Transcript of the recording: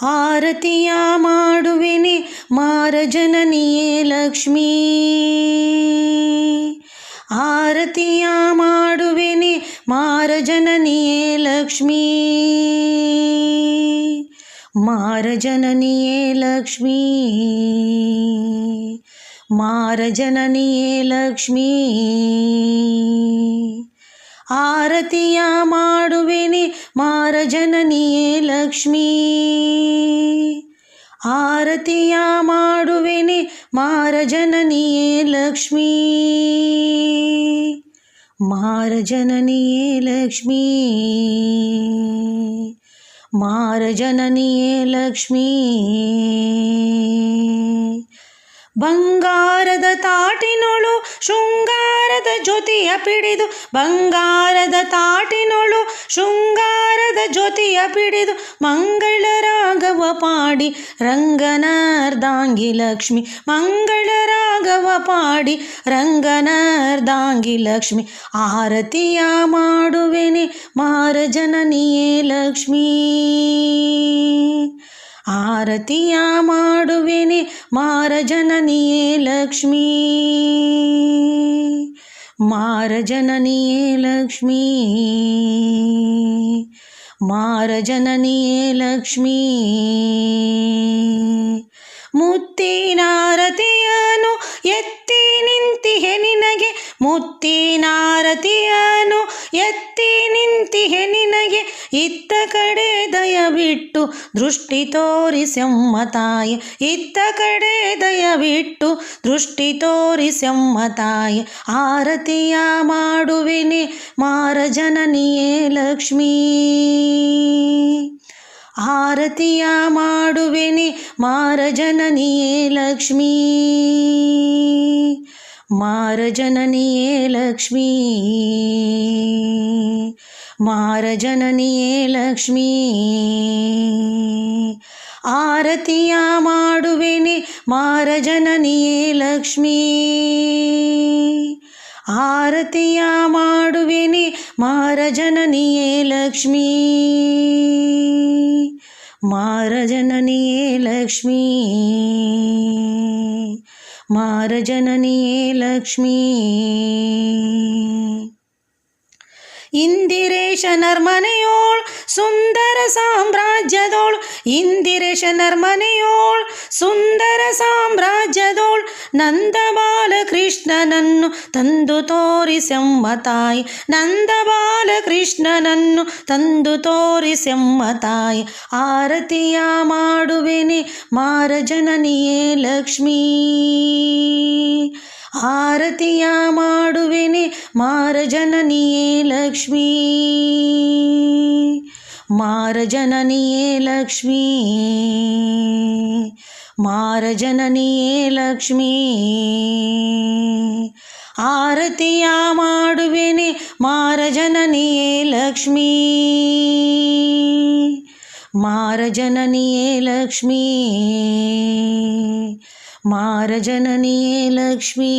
ಆರತಿಯ ಮಾಡುವೆನೆ ಮಾರಜನನಿಯೇ ಲಕ್ಷ್ಮೀ, ಆರತಿಯ ಮಾಡುವೆನೆ ಮಾರಜನನಿಯೇ ಲಕ್ಷ್ಮೀ, ಮಾರಜನನಿಯೇ ಲಕ್ಷ್ಮೀ, ಮಾರಜನನಿಯೇ ಲಕ್ಷ್ಮೀ. ಆರತಿಯ ಮಾಡುವೆನೆ ಮಾರಜನನಿಯೇ ಲಕ್ಷ್ಮೀ, ಆರತಿಯ ಮಾಡುವೆನೆ ಮಾರಜನನಿಯೇ ಲಕ್ಷ್ಮೀ, ಮಾರಜನನಿಯೇ ಲಕ್ಷ್ಮೀ, ಮಾರಜನನಿಯೇ ಲಕ್ಷ್ಮೀ. ಬಂಗಾರದ ತಾಟಿನೊಳು ಶೃಂಗಾರದ ಜ್ಯೋತಿಯ ಪಿಡಿದು, ಬಂಗಾರದ ತಾಟಿನೊಳು ಶೃಂಗಾರದ ಜ್ಯೋತಿಯ ಪಿಡಿದು, ಮಂಗಳ ರಾಗವ ಪಾಡಿ ರಂಗನಾರ್ಧಾಂಗಿ ಲಕ್ಷ್ಮಿ, ಮಂಗಳ ರಾಗವ ಪಾಡಿ ರಂಗನಾರ್ಧಾಂಗಿ ಲಕ್ಷ್ಮಿ. ಆರತಿಯ ಮಾಡುವೆನೆ ಮಾರಜನನಿಯೇ ಲಕ್ಷ್ಮೀ, ಆರತಿಯ ಮಾಡುವೆನೆ ಮಾರಜನನಿಯೇ ಲಕ್ಷ್ಮೀ, ಮಾರಜನನಿಯೇ ಲಕ್ಷ್ಮೀ, ಮಾರಜನನಿಯೇ ಲಕ್ಷ್ಮೀ. ಮುತ್ತಿನಾರತಿಯನು ಎತ್ತಿ ನಿಂತಿಹೆ ನಿನಗೆ, ಮುತ್ತಿನಾರತಿಯನು ಎತ್ತಿ ನಿಂತಿಹೆ ನಿನಗೆ, ಇತ್ತ ಕಡೆ ದಯವಿಟ್ಟು ದೃಷ್ಟಿ ತೋರಿಸೆಮ್ಮ ತಾಯಿ, ಇತ್ತ ಕಡೆ ದಯವಿಟ್ಟು ದೃಷ್ಟಿ ತೋರಿಸೆಮ್ಮ ತಾಯಿ. ಆರತಿಯ ಮಾಡುವೆನೆ ಮಾರಜನನಿಯೇ ಲಕ್ಷ್ಮೀ, ಆರತಿಯ ಮಾಡುವೆನೆ ಮಾರಜನನಿಯೇ ಲಕ್ಷ್ಮೀ, ಮಾರಜನನಿಯೇ ಲಕ್ಷ್ಮೀ, ಮಾರಜನನಿಯೇ ಲಕ್ಷ್ಮೀ. ಆರತಿಯ ಮಾಡುವೆನೆ ಮಾರಜನನಿಯೇ ಲಕ್ಷ್ಮೀ, ಆರತಿಯ ಮಾಡುವೆನೆ ಮಾರಜನನಿಯೇ ಲಕ್ಷ್ಮೀ, ಮಾರಜನನಿಯೇ ಲಕ್ಷ್ಮೀ, ಮಾರಜನನಿಯೇ ಲಕ್ಷ್ಮೀ. ಇಂದಿರೇಶನರ್ಮನೆಯೋಳ್ ಸುಂದರ ಸಾಮ್ರಾಜ್ಯದೋಳ್, ಇಂದಿರೇಶನರ್ಮನೆಯೋಳ್ ಸುಂದರ ಸಾಮ್ರಾಜ್ಯದೋಳ್, ನಂದ ಬಾಲಕೃಷ್ಣನನ್ನು ತಂದು ತೋರಿಸೆಮ್ಮ ತಾಯಿ, ನಂದ ಬಾಲಕೃಷ್ಣನನ್ನು ತಂದು ತೋರಿಸೆಮ್ಮ ತಾಯಿ. ಆರತಿಯ ಮಾಡುವೆನೆ ಮಾರಜನನಿಯೇ ಲಕ್ಷ್ಮೀ, ಆರತಿಯ ಮಾಡುವೆನೆ ಮಾರಜನನಿಯೇ ಲಕ್ಷ್ಮೀ, ಮಾರಜನನಿಯೇ ಲಕ್ಷ್ಮೀ, ಮಾರಜನನಿಯೇ ಲಕ್ಷ್ಮೀ. ಆರತಿಯ ಮಾಡುವೆನೆ ಮಾರಜನನಿಯೇ ಲಕ್ಷ್ಮೀ, ಮಾರಜನನಿಯೇ ಲಕ್ಷ್ಮೀ, ಮಾರಜನನಿಯೇ ಲಕ್ಷ್ಮೀ.